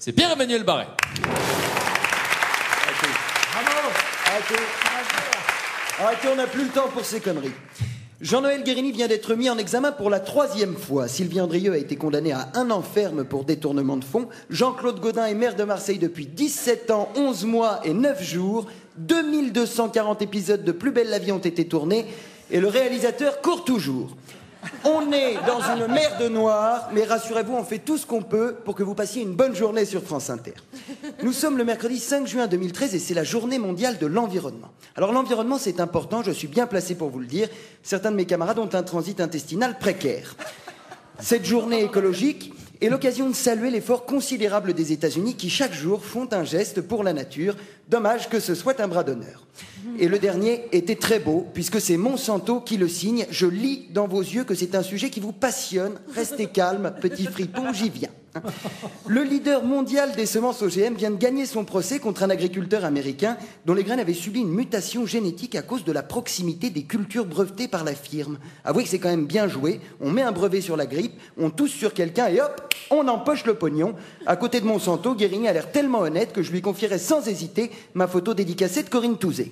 c'est Pierre-Emmanuel Barré. Arrêtez, on n'a plus le temps pour ces conneries. Jean-Noël Guérini vient d'être mis en examen pour la 3e fois. Sylvie Andrieux a été condamné à 1 an ferme pour détournement de fonds. Jean-Claude Gaudin est maire de Marseille depuis 17 ans, 11 mois et 9 jours. 2240 épisodes de Plus belle la vie ont été tournés et le réalisateur court toujours. On est dans une mer de noir, mais rassurez-vous, on fait tout ce qu'on peut pour que vous passiez une bonne journée sur France Inter. Nous sommes le mercredi 5 juin 2013 et c'est la journée mondiale de l'environnement. Alors l'environnement, c'est important, je suis bien placé pour vous le dire. Certains de mes camarades ont un transit intestinal précaire. Cette journée écologique est l'occasion de saluer l'effort considérable des États-Unis qui, chaque jour, font un geste pour la nature. Dommage que ce soit un bras d'honneur. Et le dernier était très beau, puisque c'est Monsanto qui le signe. Je lis dans vos yeux que c'est un sujet qui vous passionne. Restez calme, petit fripon, j'y viens. Le leader mondial des semences OGM vient de gagner son procès contre un agriculteur américain dont les graines avaient subi une mutation génétique à cause de la proximité des cultures brevetées par la firme. Avouez que c'est quand même bien joué. On met un brevet sur la grippe, on tousse sur quelqu'un et hop, on empoche le pognon. À côté de Monsanto, Guérini a l'air tellement honnête que je lui confierai sans hésiter ma photo dédicacée de Corinne Touzé.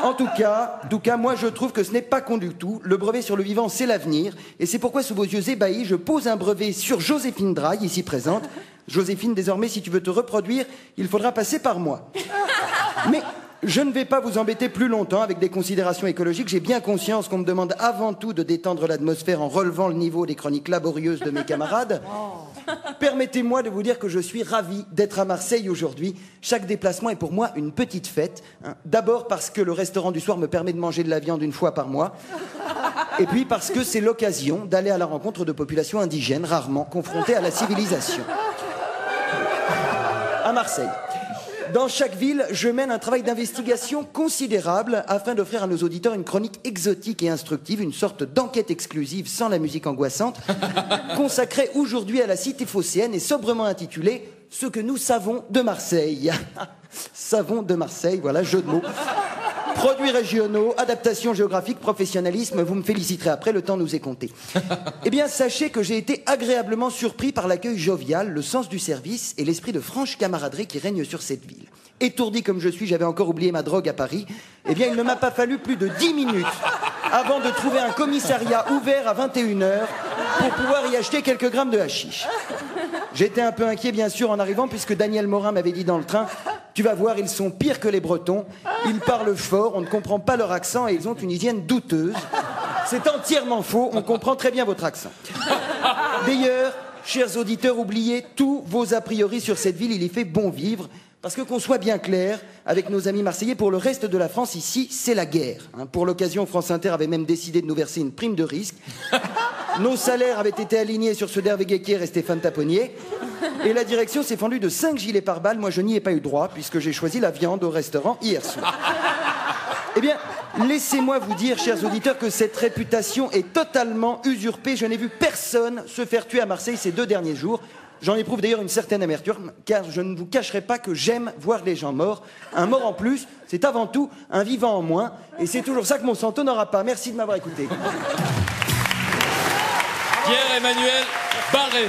En tout cas, moi je trouve que ce n'est pas con du tout. Le brevet sur le vivant, c'est l'avenir. Et c'est pourquoi, sous vos yeux ébahis, je pose un brevet sur Joséphine Draille, ici présente. Joséphine, désormais, si tu veux te reproduire, il faudra passer par moi. Mais je ne vais pas vous embêter plus longtemps avec des considérations écologiques. J'ai bien conscience qu'on me demande avant tout de détendre l'atmosphère en relevant le niveau des chroniques laborieuses de mes camarades. Permettez-moi de vous dire que je suis ravi d'être à Marseille aujourd'hui. Chaque déplacement est pour moi une petite fête. D'abord parce que le restaurant du soir me permet de manger de la viande 1 fois par mois. Et puis parce que c'est l'occasion d'aller à la rencontre de populations indigènes rarement confrontées à la civilisation. À Marseille. Dans chaque ville, je mène un travail d'investigation considérable afin d'offrir à nos auditeurs une chronique exotique et instructive, une sorte d'enquête exclusive sans la musique angoissante, consacrée aujourd'hui à la cité phocéenne et sobrement intitulée « Ce que nous savons de Marseille ». Savons de Marseille, voilà, jeu de mots. Produits régionaux, adaptation géographique, professionnalisme, vous me féliciterez après, le temps nous est compté. Eh bien, sachez que j'ai été agréablement surpris par l'accueil jovial, le sens du service et l'esprit de franche camaraderie qui règne sur cette ville. Étourdi comme je suis, j'avais encore oublié ma drogue à Paris. Eh bien, il ne m'a pas fallu plus de 10 minutes avant de trouver un commissariat ouvert à 21h pour pouvoir y acheter quelques grammes de hashish. J'étais un peu inquiet, bien sûr, en arrivant, puisque Daniel Morin m'avait dit dans le train « Tu vas voir, ils sont pires que les Bretons. Ils parlent fort, on ne comprend pas leur accent et ils ont une hygiène douteuse. » C'est entièrement faux, on comprend très bien votre accent. D'ailleurs, chers auditeurs, oubliez tous vos a priori sur cette ville, il y fait bon vivre. Parce que qu'on soit bien clair, avec nos amis marseillais, pour le reste de la France, ici, c'est la guerre. Pour l'occasion, France Inter avait même décidé de nous verser une prime de risque. Nos salaires avaient été alignés sur ceux d'Hervé Guéquière et Stéphane Taponnier. Et la direction s'est fendue de 5 gilets pare-balles. Moi, je n'y ai pas eu droit, puisque j'ai choisi la viande au restaurant hier soir. Eh bien, laissez-moi vous dire, chers auditeurs, que cette réputation est totalement usurpée. Je n'ai vu personne se faire tuer à Marseille ces 2 derniers jours. J'en éprouve d'ailleurs une certaine amertume, car je ne vous cacherai pas que j'aime voir les gens morts. Un mort en plus, c'est avant tout un vivant en moins. Et c'est toujours ça que Monsanto n'aura pas. Merci de m'avoir écouté. Pierre-Emmanuel Barré.